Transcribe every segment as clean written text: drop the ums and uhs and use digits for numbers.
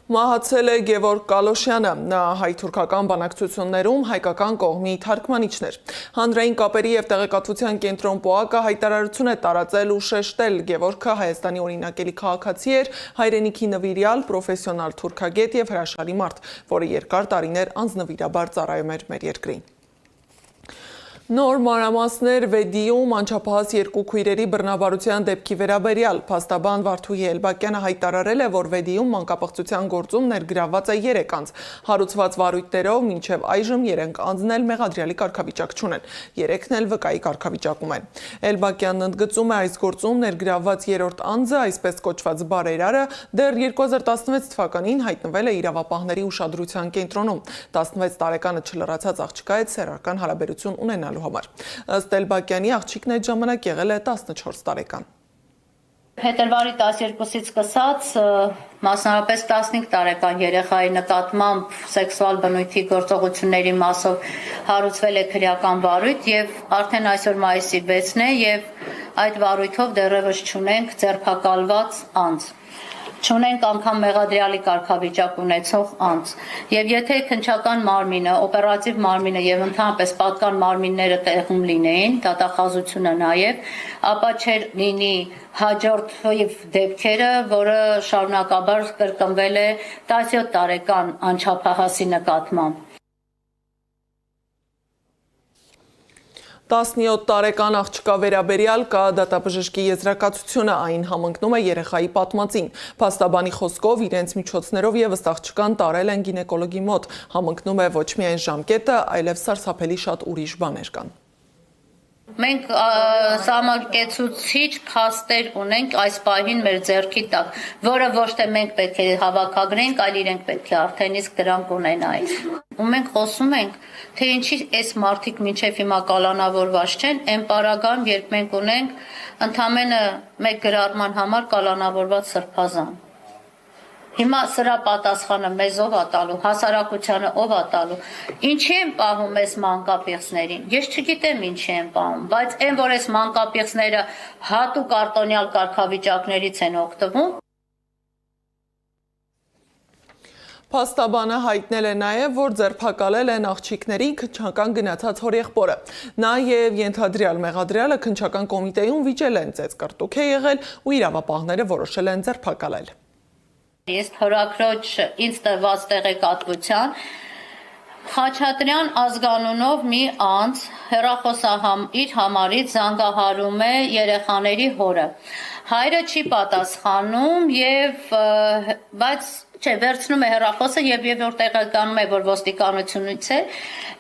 Մահացել է Գևորգ Կալոշյանը, նա հայ-թուրքական բանակցություններում հայկական կողմի թարգմանիչն էր։ Հանրային կապերի և տեղեկատվության կենտրոն ՊՕԱԿ-ը հայտարարություն է տարածել ու շեշտել Գևորգը Հայաստանի օրինակելի քաղաքացի էր, հայրենիքի նվիրյալ, պրոֆեսիոնալ թուրքագետ և հրաշալի մարդ, որը երկար տարիներ անձնվիրաբար ծառայում էր մեր երկրին։ Նոր մանրամասներ Վեդիում անչափահաս երկու քույրերի բռնաբարության դեպքի վերաբերյալ փաստաբան Վարդուհի Էլբակյանը հայտարարել է, որ Վեդիում մանկապղծության գործում ներգրավված է 3 անձ։ Հարուցված վարույթներով մինչև այժմ 3 անձն էլ մեղադրյալի կարգավիճակ չունեն, 3-ն էլ վկայի կարգավիճակում են։ Էլբակյանն ընդգծում է, այս գործում ներգրավված 3-րդ անձը, այսպես կոչված բարերարը, դեռ 2016 թվականին հայտնվել է իրավապահների ուշադրության կենտրոնում։ 16 տարեկանը չլրացած աղջկա հետ սեռական հարաբերություն ունենալու համար։ Ըստ Էլբակյանի աղջիկն այդ ժամանակ եղել է 14 տարեկան։ Փետրվարի 12-ից սկսած մասնավորապես 15 տարեկան երեխայի նկատմամբ սեքսուալ բնույթի գործողությունների մասով հարուցվել է քրեական վարույթ եւ արդեն այսօր մայիսի 6-ն է եւ այդ վարույթով դեռևս չունենք ձերբակալված անձ։ Չունենք անգամ մեղադրյալի կարգավիճակ ունեցող անձ։ Եվ եթե քննչական մարմինը, օպերատիվ մարմինը եւ ընդհանրապես պատկան մարմինները տեղում լինեին, դատախազությունը նաեւ, ապա չէր լինի հաջորդ դեպքերը, որը շարունակաբար կրկնվել է 17 տարեկան անչափահասի նկատմամբ։ 17 տարեկան աղջկա վերաբերյալ կա դատաբժշկի եզրակացությունը, այն համընկնում է երեխայի պատմածին։ Փաստաբանի խոսքով իրենց միջոցներով եւս աղջկան տարել են գինեկոլոգի մոտ, համընկնում է ոչ միայն ժամկետը, այլև սարսափելի շատ ուրիշ բաներ կան։ Մենք սահմանկեցուցիչ փաստեր ունենք այս պահին մեր ձեռքի տակ, որը ոչ թե մենք պետք է հավաքագրենք, այլ իրենք պետք է արդեն իսկ դրանք ունենային։ Ու մենք խոսում ենք, թե ինչի այս մարդիկ մինչև հիմա կալանավորված չեն, այն պարագայում, երբ մենք ունենք ընդամենը մեկ գրառման համար կալանավորված սրբազան։ Հիմա սրա պատասխանը մեզ ով է տալու, հասարակությանը ով է տալու, ինչի են պահում այս մանկապիղծներին, ես չգիտեմ ինչի են պահում, բայց այն որ այս մանկապիղծները հատուկ արտոնյալ կարգավիճակներից են օգտվում։ Փաստաբանը հայտնել է նաև, որ ձերբակալել են աղջիկների քննչական գնացած հորեղբորը։ Նա եւ ենթադրյալ մեղադրյալը քննչական կոմիտեում վիճել են, ծեծկռտուք է եղել ու իրավապահները որոշել են ձերբակալել։ Ես հորաքրոջ ինձ տրված տեղեկատվության Խաչատրյան ազգանունով մի անձ իր համարից զանգահարում է երեխաների հորը։ Հայրը չի պատասխանում բայց վերցնում է հեռախոսը եւ որ տեղեկանում է, որ ոստիկանությունից է,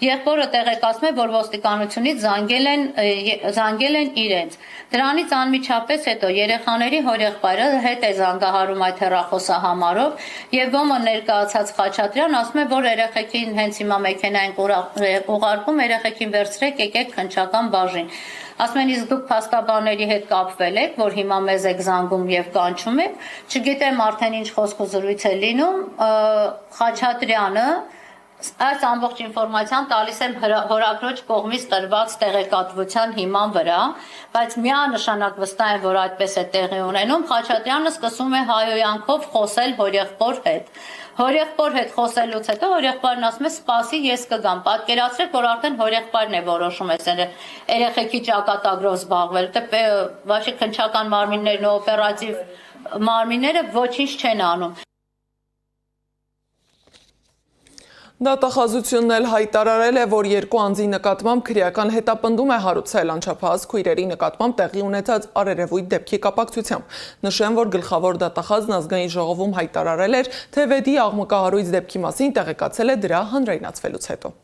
եղբորը տեղեկացնում է, որ ոստիկանությունից զանգել են իրենց։ Դրանից անմիջապես հետո երեխաների հորեղբայրը հետ է զանգահարում այդ հեռախոսահամարով եւ ոմը ներկայացած Խաչատրյան ասում է, որ երեխեքին հենց հիմա մեքենային ուղարկում, երեխեքին վերցրեք, եկեք քննչական բաժին։ Ասում են, իսկ դուք փաստաբանների հետ կապվել եք, որ հիմա մեզ եք զանգում եւ կանչում եք, չգիտեմ արդեն ինչ խոսք ու զրույց է լինում, Խաչատրյանը այս ամբողջ ինֆորմացիան տալիս եմ հորաքրոջ կողմից տրված տեղեկատվության հիման վրա, բայց միանշանակ վստահ եմ, որ այդպես է տեղի ունենում, Խաչատրյանը սկսում է հայոյանքով խոսել հորեղբոր հետ։ Հորեղբոր հետ խոսելուց հետո հորեղբայրն ասում է սպասի ես կգամ, պատկերացրեք, որ արդեն հորեղբայրն է որոշում է երեխեքի ճակատագրով զբաղվել, վաշի քննչական մարմիններն ու օպերատիվ մարմինները ոչինչ չեն անում։ Դատախազությունն էլ հայտարարել է, որ երկու անձի նկատմամբ քրեական հետապնդում է հարուցել անչափահաս քույրերի նկատմամբ տեղի ունեցած արերևույթ դեպքի կապակցությամբ։ Նշեմ, որ գլխավոր դատախազն ազգային ժողովում հայտարարել էր, թե Վեդի աղմկահարույց դեպքի մասին տեղեկացել է դրա հանրայնացվելուց հետո։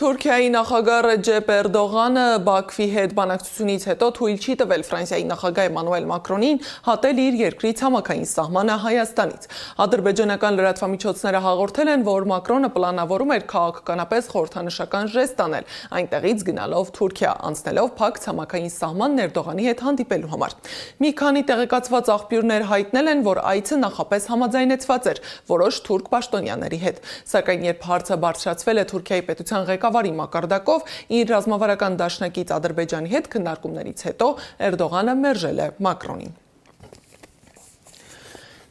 Թուրքիայի նախագահ Ռեջեփ Էրդողանը Բաքվի հետ բանակցությունից հետո թույլ չի տվել Ֆրանսիայի նախագահ Էմանուել Մակրոնին հատել իր երկրի ցամաքային սահմանը Հայաստանից։ Ադրբեջանական լրատվամիջոցները հաղորդել են, որ Մակրոնը պլանավորում էր քաղաքականապես խորհրդանշական ժեստ անել, այնտեղից գնալով Թուրքիա, անցնելով փակ ցամաքային սահմանն Էրդողանի հետ հանդիպելու համար։ Մի քանի տեղեկացված աղբյուրներ հայտնել են, որ այցը նախապես համաձայնեցված էր որոշ թուրք պաշտոնյաների հետ։ Սակայն երբ հարցը բարձրացվել է Թուրքիայի պետության ղեկավարի մակարդակով իր ռազմավարական դաշնակից Ադրբեջանի հետ քննարկումներից հետո Էրդողանը մերժել է Մակրոնին։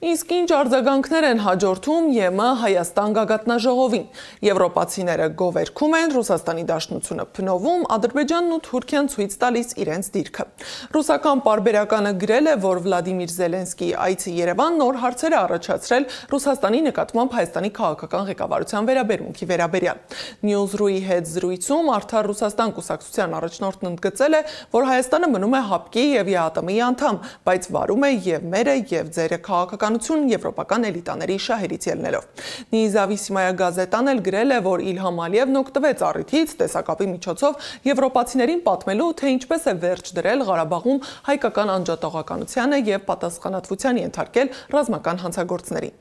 Իսկ ինչ արձագանքներ են հաջորդում ԵՄ Հայաստան գագաթնաժողովին։ Եվրոպացիները գովերգում են, Ռուսաստանի Դաշնությունը փնովում, Ադրբեջանն ու Թուրքիան ցույց տալիս իրենց դիրքը։ Ռուսական պարբերականը գրել է, որ Վլադիմիր Զելենսկիի այցի Երևան նոր հարցեր է առաջացրել Ռուսաստանի նկատմամբ Հայաստանի քաղաքական ղեկավարության վերաբերմունքի վերաբերյալ։ Newsru-ի հետ զրույցում Արդար Ռուսաստան կուսակցության առաջնորդն ընդգծել է, որ Հայաստանը մնում է ՀԱՊԿ-ի եւ ԵԱՏՄ-ի անդամ, բայց վարում է եւ մերը եւ ձերը քաղաքական եվրոպական էլիտաների շահերից ելնելով։ Նիզավիսիմայա գազետան էլ գրել է, որ Իլհամ Ալիևն օգտվեց առիթից տեսակապի միջոցով եվրոպացիներին պատմելու, թե ինչպես է վերջ դրել Ղարաբաղում հայկական անջատողականությանը եւ պատասխանատվության ենթարկել ռազմական հանցագործներին։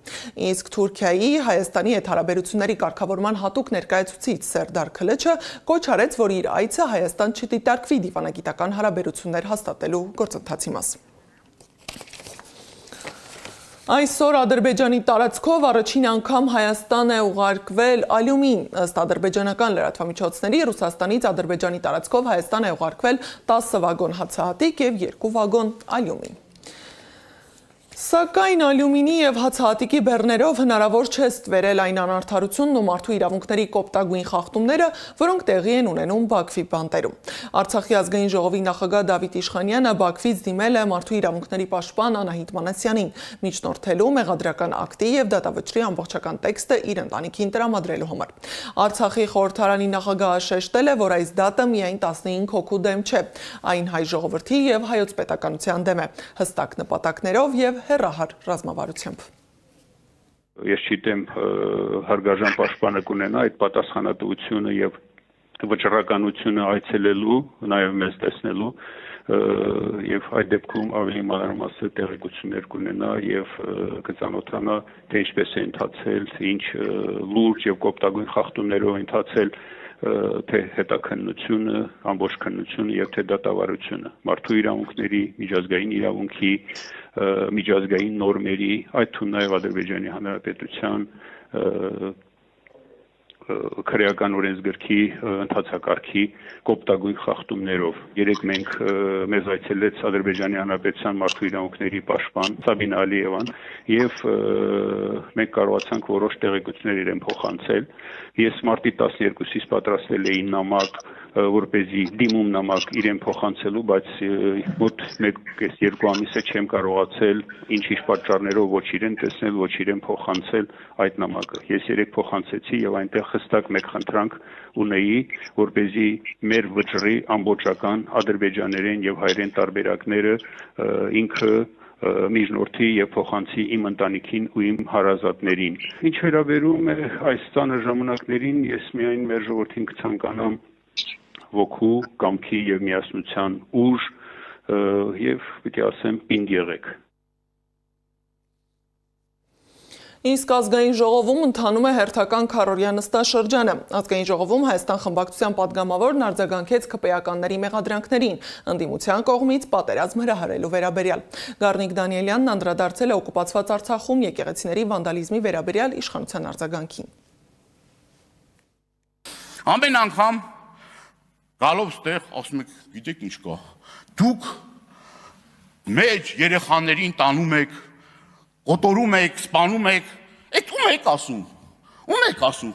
Իսկ Թուրքիայի Հայաստանի հետ հարաբերությունների կարգավորման հատուկ ներկայացուցիչ Սերդար Քլեչը կոչ արեց, որ իր այցը Հայաստան չդիտարկվի դիվանագիտական հարաբերություններ հաստատելու գործընթացի մաս։ Այսօր Ադրբեջանի տարածքով առաջին անգամ Հայաստան է ուղարկվել ալյումին։ Ըստ ադրբեջանական լրատվամիջոցների Ռուսաստանից Ադրբեջանի տարածքով Հայաստան է ուղարկվել 10 վագոն հացահատիկ եւ 2 վագոն ալյումին։ Սակայն ալյումինի եւ հացահատիկի բեռներով հնարավոր չէ ստվերել այն անարդարությունն ու մարդու իրավունքների կոպտագույն խախտումները, որոնք տեղի են ունենում Բաքվի բանտերում։ Արցախի ազգային ժողովի նախագահ Դավիթ Իշխանյանը Բաքվից դիմել է մարդու իրավունքների պաշտպան Անահիտ Մանասյանին, միջնորդելու մեղադրական ակտի եւ դատավճռի ամբողջական տեքստը իր ընտանիքին տրամադրելու համար։ Արցախի խորհրդարանի նախագահը շեշտել է, որ այս դատը միայն 15 հոգու դեմ չէ, այն հայ ժողովրդի եւ հայոց պետականության դեմ է, հստակ նպատակներով եւ հեռահար ռազմավարությամբ։ Ես չգիտեմ հարգարժան պաշտպանը կունենա այդ պատասխանատվությունը եւ վճռականությունը այցելելու, նաեւ մեզ տեսնելու եւ այդ դեպքում ավելի մանրամասն տեղեկություններ կունենա եւ կծանոթանա թե ինչպես է ընթացել, ինչ լուրջ եւ կոպտագույն խախտումներով ընթացել թե հետաքննությունը, ամբողջ քննությունը եւ թե դատավարությունը, մարդու իրավունքների, միջազգային իրավունքի, միջազգային նորմերի, այդ թվում նաեւ Ադրբեջանի Հանրապետության քրեական օրենսգրքի ընթացակարգի կոպտագույն խախտումներով։ Երեք մենք մեզ այցելեց Ադրբեջանի Հանրապետության մարդու իրավունքների պաշտպան Սաբին Ալիևան եւ մենք կարողացանք որոշ տեղեկություններ իրեն փոխանցել։ Ես մարտի 12-ից պատրաստել էի նամակ, որպեսզի դիմում նամակ իրեն փոխանցելու, բայց մոտ 1-2 ամիս է չեմ կարողացել ինչ-ինչ պատճառներով ոչ իրեն տեսնել, ոչ իրեն փոխանցել այդ նամակը։ Ես երեք փոխանցեցի եւ այնտեղ հստակ մեկ խնդրանք ունեի, որպեսզի մեր վճռի ամբողջական ադրբեջաներեն եւ հայերեն տարբերակները ինքը միջնորդի եւ փոխանցի իմ ընտանիքին ու իմ հարազատներին։ Ինչ վերաբերում է այս ծանր ժամանակներին, ես միայն մեր ժողովրդին կցանկանամ ոգու, կամքի եւ միասնության ուժ եւ պիտի ասեմ պինդ եղեք։ Իսկ ազգային ժողովում ընթանում է հերթական քառօրյա նստաշրջանը։ Ազգային ժողովում Հայաստան խմբակցության պատգամավորն արձագանքեց ՔՊ-ականների մեղադրանքներին, ընդդիմության կողմից պատերազմ հրահրելու վերաբերյալ։ Գառնիկ Դանիելյանն անդրադարձել է օկուպացված Արցախում եկեղեցիների վանդալիզմի վերաբերյալ իշխանության արձագանքին։ Ամեն անգամ գալով ստեղ ասում եք, գիտեք ինչ կա, դուք մեր երեխաներին տանում եք, կոտորում եք, սպանում եք, այդ ում եք ասում,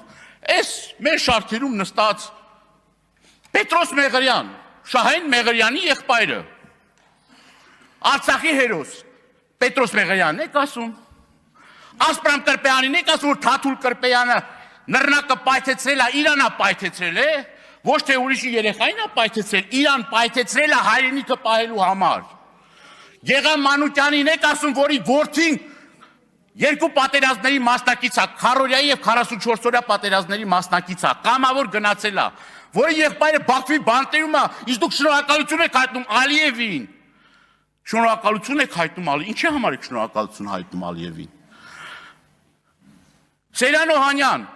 այս մեր շարքերում նստած Պետրոս Մեղրյան, Շահեն Մեղրյանի եղբայրը, Արցախի հերոս, Պետրոս Մեղրյանն եք ասում, Ասպրամ Կրպեյանին եք ասում, որ Թաթուլ Կրպեյանը նռնակը պայթեցրել է, Իրանա պայթեցրել է, ոչ թե ուրիշի երեխային է պայթեցրել, Իրան պայթեցրել է հայրենիքը պահելու համար։ Գեգամ Մանուկյանին եք ասում, որի որդին երկու պատերազմների մասնակից է, քառօրյայի եւ 44-օրյա պատերազմների մասնակից է, կամավոր գնացել է, որի եղբայրը Բաքվի բանտերում է, իսկ դուք շնորհակալություն եք հայտնում Ալիևին։ Շնորհակալություն եք հայտնում Ալիևին։ Ինչի համար եք շնորհակալություն հայտնում Ալիևին։ Սերյան Օհանյան,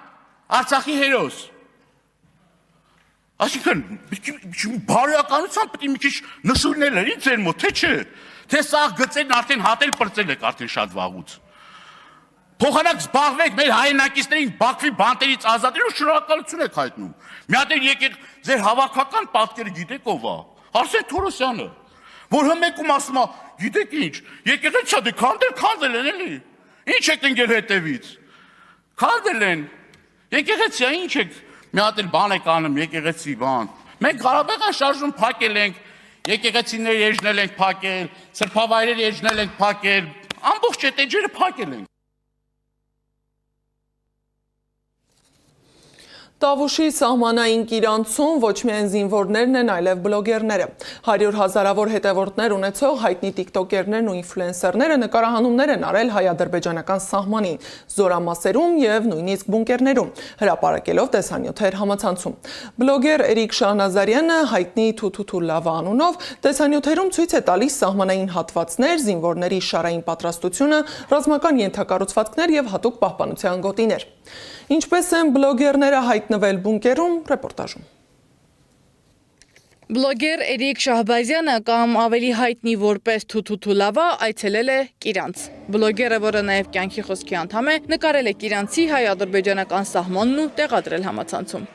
Արցախի հերոս։ Այսինքն, բարոյականությամբ պետք է մի քիչ նշույլներ լինի ձեր մոտ, թե չէ։ Թե սա գծերն արդեն հատել պրծել եք արդեն շատ վաղուց։ Փոխանակ զբաղվեք մեր հայրենակիցներին Բաքվի բանտերից ազատելու շնորհակալություն եք հայտնում։ Մի հատ եկեք ձեր հավաքական պատկերը գիտեք ով է։ Արսեն Թորոսյանը, որ հմեկում ասում է, գիտեք ինչ, եկեղեցի դե քանդել են էլի։ Ինչ եք ընկել հետևից։ Քանդել են։ Եկեղեցի ինչ եք։ Մի հատ էլ բան եք անում, եկեղեցի բան։ Մենք Ղարաբաղյան շարժում փակել ենք, եկեղեցիներ էջնել ենք փակել, սրբավայրեր էջնել ենք փակել, ամբողջ այդ էջերը փակել ենք։ Տավուշի սահմանային կիրանցում ոչ միայն զինվորներն են, այլև բլոգերները։ 100 հազարավոր հետևորդներ ունեցող հայտնի տիկտոկերներն ու ինֆլուենսերները նկարահանումներ են արել հայ-ադրբեջանական սահմանին, զորամասերում և նույնիսկ բունկերներում, հրապարակելով տեսանյութեր համացանցում։ Բլոգեր Էրիկ Շահնազարյանը հայտնի Թութու Լավա անունով տեսանյութերում ցույց է տալիս սահմանային հատվածներ, զինվորների շարային պատրաստությունը, ռազմական ենթակառուցվածքներ և հատուկ պահպանության գոտիներ։ Ինչպես են բլոգերները հայտնվել բունկերում, ռեպորտաժում։ Բլոգեր Էրիկ Շահբազյանը կամ ավելի հայտնի որպես Թութու Լավա այցելել է Կիրանց։ Բլոգերը, որը նաև կյանքի խոսքի անդամ է, նկարել է Կիրանցի հայ-ադրբեջանական սահմանն ու տեղադրել համացանցում։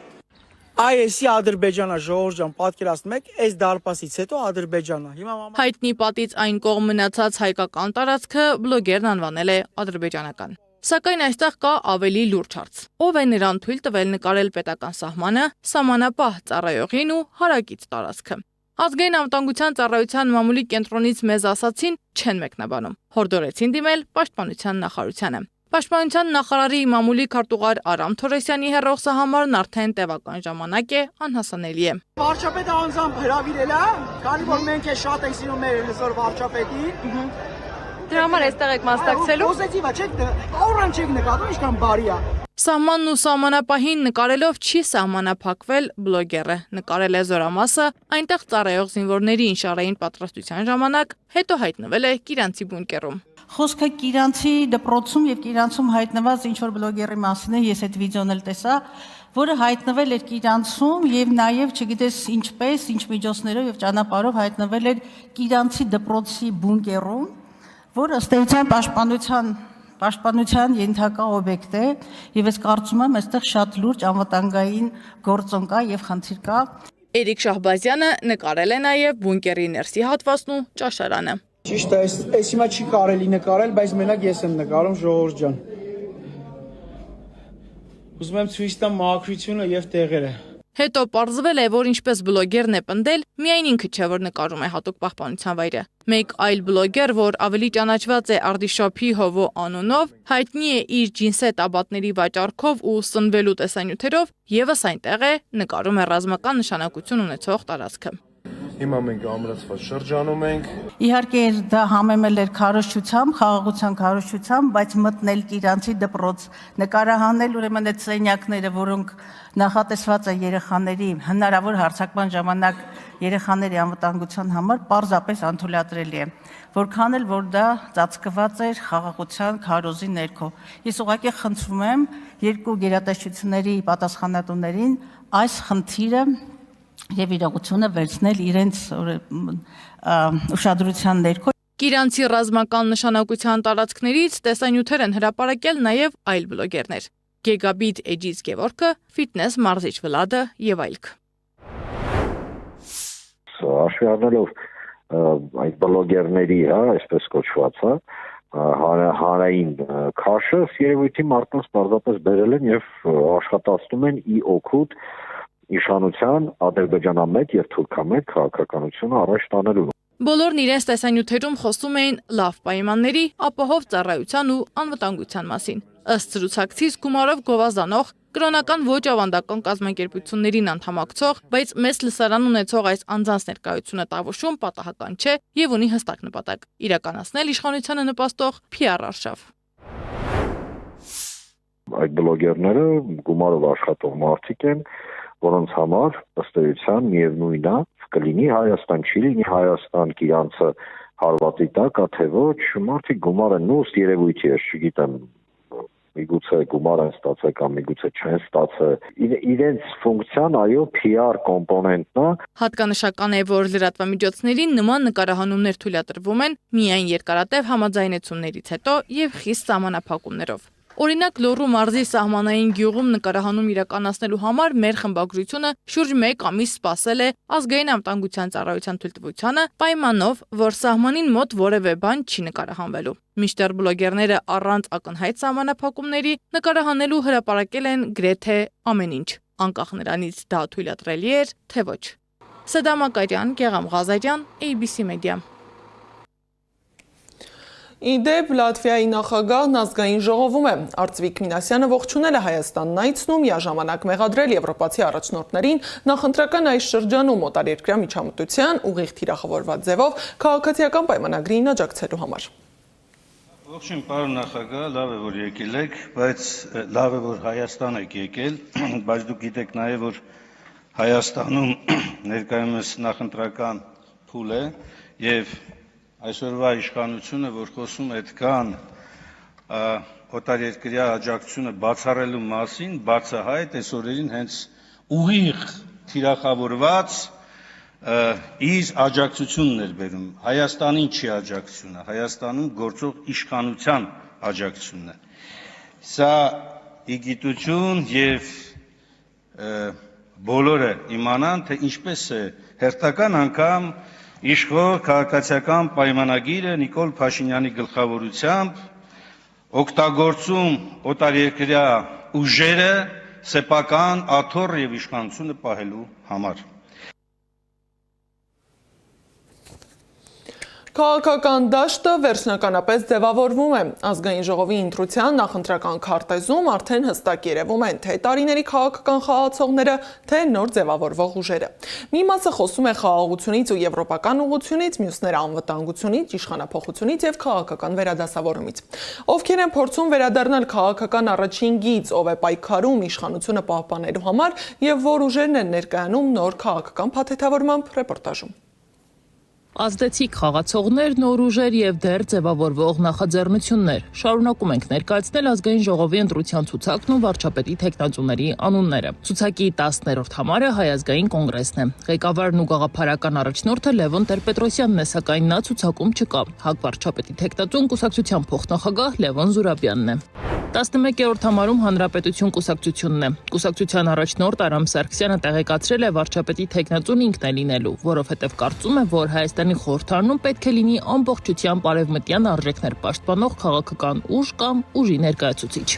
Այսի Ադրբեջանը ժողովուրդ ջան, պատկերացնում եք, այս դարպասից հետո Ադրբեջանը։ Հիմա Հայտնի պատից այն կողմ մնացած հայկական տարածքը բլոգերն անվանել է ադրբեջանական։ Սակայն այստեղ կա ավելի լուրջ հարց. ով է նրան թույլ տվել նկարել պետական սահմանը, սահմանապահ ծառայողին ու հարակից տարածքը։ Ազգային անվտանգության ծառայության մամուլի կենտրոնից մեզ ասացին չեն մեկնաբանում։ Հորդորեցին դիմել պաշտպանության նախարարությանը։ Պաշտպանության նախարարի մամուլի քարտուղար Արամ Թորեսյանի հեռող սահմանն արդեն տևական ժամանակ է անհասանելի է։ Վարչապետը անձամբ հրավիրել է, քանի որ մենք է շատ ենք սիրում մեր հզոր վարչապետին։ Դրա համար այստեղ եք մասնակցելու։ Պոզիտիվ է, չեք օրան չեք նկատում, ինչքան բարի է։ Սահմանն ու սահմանապահին նկարելով չի սահմանափակվել բլոգերը, նկարել է զորամասը, այնտեղ ծառայող զինվորների ինշարային պատրաստության ժամանակ, հետո հայտնվել է Կիրանցի բունկերում։ Խոսքը Կիրանցի դպրոցում եւ Կիրանցում հայտնված ինչ որ բլոգերի մասին է, ես այդ վիդեոն էլ տեսա, որը հայտնվել էր Կիրանցում եւ նաեւ չգիտես ինչպես, ինչ միջոցներով եւ ճանապարհով հայտնվել էր Կիրանցի դպրոցի բունկերում, որը ըստ էության պաշտպանության ենթակա օբյեկտ է եւ ես կարծում եմ այստեղ շատ լուրջ անվտանգային գործոն կա եւ խնդիր կա։ Էրիկ Շահբազյանը նկարել է նաեւ բունկերի ներսի հատվածն ու ճաշարանը։ Ճիշտ է, այս հիմա չի կարելի նկարել, բայց մենակ ես եմ նկարում ժողովուրդ ջան։ Ուզում եմ ցույց տամ մաքրությունը եւ տեղերը։ Հետո պարզվել է, որ ինչպես բլոգերն է պնդել, միայն ինքը չէ, որ նկարում է հատուկ պահպանության վայրը։ Մեկ այլ բլոգեր, որ ավելի ճանաչված է Արդիշոփի Հովո անունով, հայտնի է իր ջինսե տաբատների վաճառքով ու սնվելու տեսանյութերով, եւս այնտեղ է նկարում է ռազմական նշանակություն ունեցող տարածքը։ Հիմա մենք ամրացված շրջանում ենք։ Իհարկե դա համեմել էր քարոզչությամբ, խաղաղության քարոզչությամբ, բայց մտնել Կիրանցի դպրոց, նկարահանել ուրեմն այդ սենյակները, որոնք նախատեսված է երեխաների հնարավոր հարձակման ժամանակ երեխաների անվտանգության համար, պարզապես անթույլատրելի է։ Որքան էլ որ դա ծածկված էր խաղաղության քարոզի ներքո։ Ես ուղղակի խնդրում եմ երկու գերատեսչությունների պատասխանատուներին այս խնդիրը եւ իրողությունը վերցնել իրենց ուշադրության ներքո։ Կիրանցի ռազմական նշանակության տարածքներից տեսանյութեր են հրապարակել նաեւ այլ բլոգերներ։ Գեգաբիտ Էջից Գևորգը, Ֆիթնես Մարզիչ Վլադը եւ այլք։ Հաշվի առնելով այդ բլոգերների, այսպես կոչված, հանրային քաշը, երևույթի մարդկանց պարզապես բերել են եւ աշխատացնում են ի օգուտ իշխանության ադրբեջանամետ եւ թուրքամետ քաղաքականությունը առաջ տանելու։ Բոլորն իրենց տեսանյութերում խոսում էին լավ պայմանների, ապահով ծառայության ու անվտանգության մասին։ Ըստ զրուցակցից գումարով գովազանող, կրոնական ոչ ավանդական կազմակերպություններին անդամակցող, բայց մեծ լսարան ունեցող այս անձանց ներկայությունը Տավուշում պատահական չէ եւ ունի հստակ նպատակ՝ իրականացնել իշխանությանը նպաստող PR արշավ։ Այդ բլոգերները գումարով աշխատող մարդիկ են, որոնց համար ըստ էության միևնույն է, կլինի Հայաստան, չի լինի Հայաստան, Կիրանցը հարվածի տակ է, թե ոչ, մարդիկ գումար են նույնիսկ երևույթի է, չգիտեմ, միգուցե գումար են ստացել կամ միգուցե չեն ստացել։ Իրենց ֆունկցիան այո PR կոմպոնենտն է։ Հատկանշական է, որ լրատվամիջոցներին նման նկարահանումներ թույլատրվում են միայն երկարատև համաձայնություններից հետո եւ խիստ սահմանափակումներով։ Օրինակ Լոռու մարզի սահմանային գյուղում նկարահանում իրականացնելու համար մեր խմբագրությունը շուրջ 1 ամիս սպասել է ազգային անվտանգության ծառայության թույլտվությանը պայմանով, որ սահմանին մոտ որևէ բան չի նկարահանվելու։ Մինչդեռ բլոգերները առանց ակնհայտ սահմանափակումների նկարահանելու հրապարակել են գրեթե ամեն ինչ, անկախ նրանից դա թույլատրելի էր, թե ոչ։ Սադամ Ակարյան, Գեղամ Ղազարյան, ABC Media։ Իդեպ Լատվիայի նախագահն ազգային ժողովում է։ Արծվիկ Մինասյանը ողջունել է Հայաստանն այցնում, միաժամանակ մեղադրել եվրոպացի առաջնորդներին նախընտրական այս շրջանում օտարերկրյա միջամտության ուղիղ թիրախավորված ձևով քաղաքացիական պայմանագրին աջակցելու համար։ Ողջույն, պարոն նախագահ, լավ է, որ եկել եք, բայց լավ է, որ Հայաստան եք եկել, բայց դուք գիտեք նաև, որ Հայաստանում ներկայումս նախընտրական փուլ է եւ այսօրվա իշխանությունը, որ խոսում է այդքան օտարերկրյա աջակցությունը բացառելու մասին, բացահայտ այս օրերին հենց ուղիղ թիրախավորված իր աջակցությունն էր բերում։ Հայաստանին չի աջակցությունը, Հայաստանում գործող իշխանության աջակցությունն է։ Սա իգիտություն եւ բոլորը իմանան, թե ինչպես է հերթական անգամ իշխող քաղաքացիական պայմանագիրը Նիկոլ Փաշինյանի գլխավորությամբ օգտագործում օտարերկրյա ուժերը սեփական աթոռ եւ իշխանությունը պահելու համար։ Քաղաքական դաշտը վերջնականապես ձևավորվում է։ Ազգային ժողովի ընտրության նախընտրական քարտեզում արդեն հստակ երևում են թե տարիների քաղաքական խաղացողները, թե նոր ձևավորվող ուժերը։ Մի մասը խոսում է խաղաղությունից ու եվրոպական ուղղությունից, մյուսները անվտանգությունից, իշխանափոխությունից եւ քաղաքական վերադասավորումից։ Ովքեր են փորձում վերադառնալ քաղաքական առաջին գիծ, ով է պայքարում իշխանությունը պահպանելու համար եւ որ ուժերն են ներկայանում նոր քաղաքական փաթեթավորմամբ ռեպորտաժում։ Ազդեցիկ խաղացողներ, նոր ուժեր եւ դեռ ձևավորվող նախաձեռնություններ։ Շարունակում ենք ներկայացնել ազգային ժողովի ընտրության ցուցակն ու վարչապետի թեկնածուների անունները։ Ցուցակի 10-րդ համարը Հայ ազգային կոնգրեսն է։ Ղեկավարն ու գաղափարական առաջնորդը Լևոն Տեր-Պետրոսյանն է, սակայն նա ցուցակում չկա։ ՀԱԿ վարչապետի թեկնածուն կուսակցության փոխնախագահ Լևոն Զուրաբյանն է։ 11-րդ համարում Հանրապետություն կուսակցությունն է։ Կուսակցության առաջնորդ Արամ Սարգսյանը տեղեկացրել է վարչապետի թեկնածուն ինքն է լինելու, որովհետև կարծում է, որ Հայաստանի խորհրդարանում պետք է լինի ամբողջությամբ արևմտյան արժեքներ պաշտպանող քաղաքական ուժ կամ ուժի ներկայացուցիչ։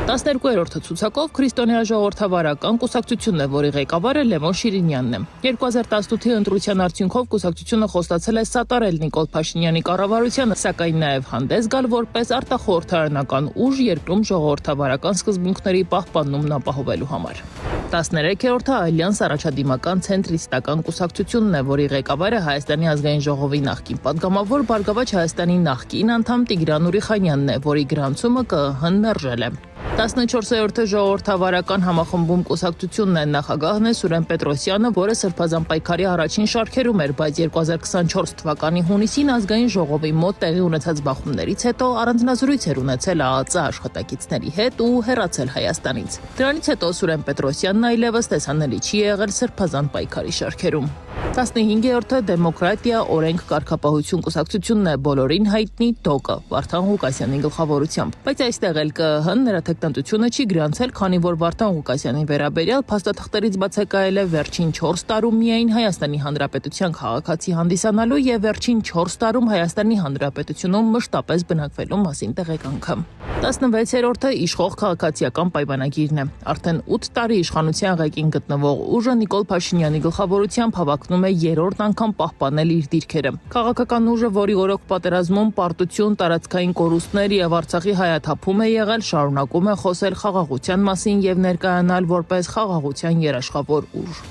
12-րդ ցուցակով Քրիստոնյա ժողովրդավարական կուսակցությունն է, որի ղեկավարը Լևոն Շիրինյանն է։ 2018-ի ընտրության արդյունքով կուսակցությունը խոստացել է սատարել Նիկոլ Փաշինյանի կառավարությանը, սակայն նաև հանդես գալ որպես արտախորհրդարանական ուժ երկրում ժողովրդավարական սկզբունքների պահպանումն ապահովելու համար։ 13-րդը Ալյանս առաջադիմական ցենտրիստական կուսակցությունն է, որի ղեկավարը Հայաստանի ազգային ժողովի նախկին падգամավոր Բարգավաճ Հայաստանի նախկին անդամ Տիգրան Ուրիխանյանն է, որի գրանցումը ԿԸՀ-ն մերժել է։ 14-րդը ժողովրդավարական համախմբում կուսակցությունն է, նախագահն է Սուրեն Պետրոսյանը, որը սրբազան պայքարի առաջին շարքերում էր, բայց 2024 թվականի հունիսին ազգային ժողովի մոտ տեղի ունեցած բախումներից հետո առանձնազրույց էր ունեցել ԱԱԾ աշխատակիցների հետ ու հեռացել Հայաստանից։ Դրանից հետո Սուրեն Պետրոսյանն այլևս տեսանելի չի եղել սրբազան պայքարի շարքերում։ 15-րդը Դեմոկրատիա, օրենք, կարգապահություն կուսակցությունն է, բոլորին հայտնի ԴՕԿ-ը Վարդան Ղուկասյանի գլխավորությամբ, բայց այստեղ էլ ԿԸՀ-ն նրա թեկնածությունը չի գրանցել, քանի որ Վարդան Ղուկասյանի վերաբերյալ փաստաթղթերից բացակայել է վերջին 4 տարում միայն Հայաստանի Հանրապետության քաղաքացի հանդիսանալու եւ վերջին 4 տարում Հայաստանի Հանրապետությունում մշտապես բնակվելու մասին տեղեկանքը։ 16-րդը իշխող քաղաքացիական պայմանագիրն է։ Արդեն 8 տարի իշխանության ղեկին գտնվող ուժը Նիկոլ Փաշինյանի գլխավորությամբ հավակնում է երրորդ անգամ պահպանել իր դիրքերը։ Քաղաքական ուժը, որի օրոք պատերազմում պարտություն, տարածքային կորուստներ եւ Արցախի հայաթափում է եղել, շարունակում է խոսել խաղաղության մասին եւ ներկայանալ որպես խաղաղության երաշխավոր ուժ։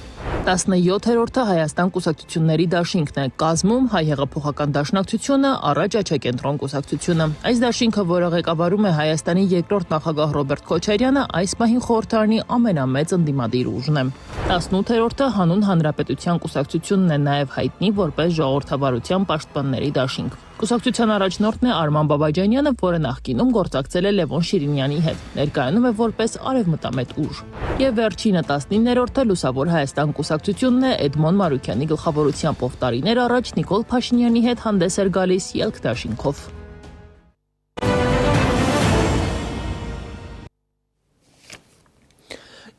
17-րդը Հայաստան կուսակցությունների դաշինքն է, կազմում Հայ հեղափոխական դաշնակցությունը, առաջ Աչակենտրոն կուսակցությունը։ Այս դաշինքը, որը ղեկավարում է Հայաստանի երկրորդ նախագահ Ռոբերտ Քոչարյանը, այս պահին խորհրդարանի ամենամեծ ընդդիմադիր ուժն է։ 18-րդը Հանուն Հանրապետության կուսակցությունն է, նաև հայտնի որպես ժողովրդավարության պաշտպանների դաշինք։ Կուսակցության առաջնորդն է Արման Բաբաջանյանը, որը նախկինում գործակցել է Լևոն Շիրինյանի հետ, ներկայանում է որպես արևմտամետ ուժ։ Եվ վերջինը 19-րդը Լուսավոր Հայաստան կուսակցությունն է, Էդմոն Մարուկյանի գլխավորությամբ, ով տարիներ առաջ Նիկոլ Փաշինյանի հետ հանդես էր գալիս ելք դաշինքով։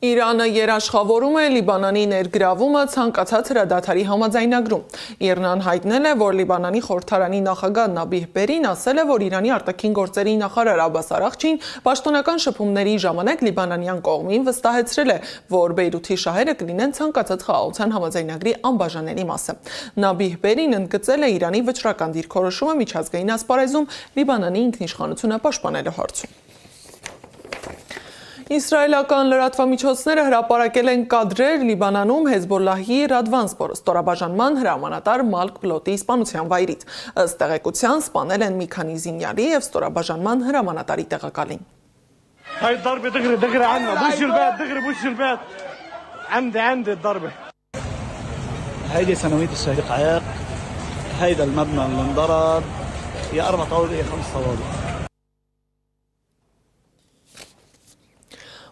Իրանը երաշխավորում է Լիբանանի ներգրավումը ցանկացած հրադադարի համաձայնագրում։ Իրնան հայտնել է, որ Լիբանանի խորհրդարանի նախագահ Նաբիհ Բերին ասել է, որ Իրանի արտաքին գործերի նախարար Աբբաս Արաղչին պաշտոնական շփումների ժամանակ լիբանանյան կողմին վստահեցրել է, որ Բեյրութի շահերը կլինեն ցանկացած խաղաղության համաձայնագրի անբաժանելի մասը։ Նաբիհ Բերին ընդգծել է Իրանի վճռական դիրքորոշումը միջազգային ասպարեզում Լիբանանի ինքնիշխանությունը պաշտպանելու հարցում։ Իսրայելական լրատվամիջոցները հրապարակել են կադրեր Լիբանանում Հեզբոլլահի Ռադվան ստորաբաժանման հրամանատար Մալք Բլոտի սպանության վայրից։ Ըստ տեղեկության սպանել են մի քանի զինյալի եւ ստորաբաժանման հրամանատարի տեղակալին։ هيدي سنوية الصاروخ هيدا المبنى اللي انضرب يا 4 طوابق يا 5 طوابق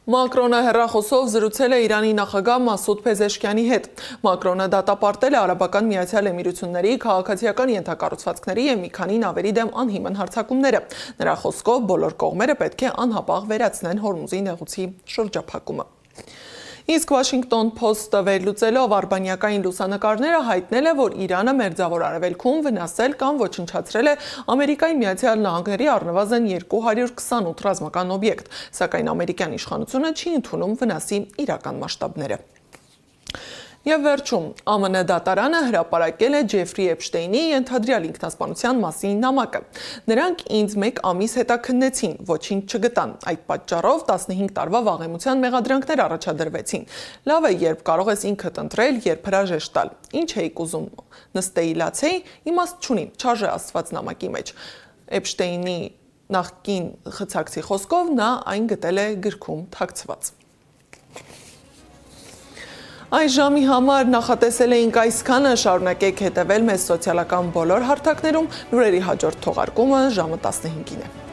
Մակրոնը հեռախոսով զրուցել է Իրանի նախագահ Մասուդ Փեզեշքյանի հետ։ Մակրոնը դատապարտել է Արաբական Միացյալ Էմիրությունների քաղաքացիական ենթակառուցվածքների եւ մի քանի նավերի դեմ անհիմն հարձակումները։ Նրա խոսքով բոլոր կողմերը պետք է անհապաղ վերացնեն Հորմուզի նեղուցի շրջափակումը։ Իսկ Washington Post-ը վերլուծելով արբանյակային լուսանկարները հայտնել է, որ Իրանը Մերձավոր Արևելքում վնասել կամ ոչնչացրել է Ամերիկայի Միացյալ Նահանգների առնվազն 228 ռազմական օբյեկտ, սակայն ամերիկյան իշխանությունը չի ընդունում վնասի իրական մասշտաբները։ Եվ վերջում, ԱՄՆ դատարանը հրապարակել է Ջեֆրի Էփշտեյնի ենթադրյալ ինքնասպանության մասին նամակը։ Նրանք ինձ 1 ամիս հետաքննեցին, ոչինչ չգտան։ Այդ պատճառով 15 տարվա վաղեմության մեղադրանքներ առաջադրվեցին։ Լավ է, երբ կարող ես ինքդ ընտրել, երբ հրաժեշտ տալ։ Ինչ էիք ուզում, նստեի լացեի, իմաստ չունի, չարժե աստված նամակի մեջ։ Էփշտեյնի նախկին խցակցի խոսքով նա այն գտել է գրքում թաքցված։ Այս ժամի համար նախատեսել էինք այսքանը, շարունակեք հետևել մեզ սոցիալական բոլոր հարթակներում, լուրերի հաջորդ թողարկումը ժամը 15-ին է։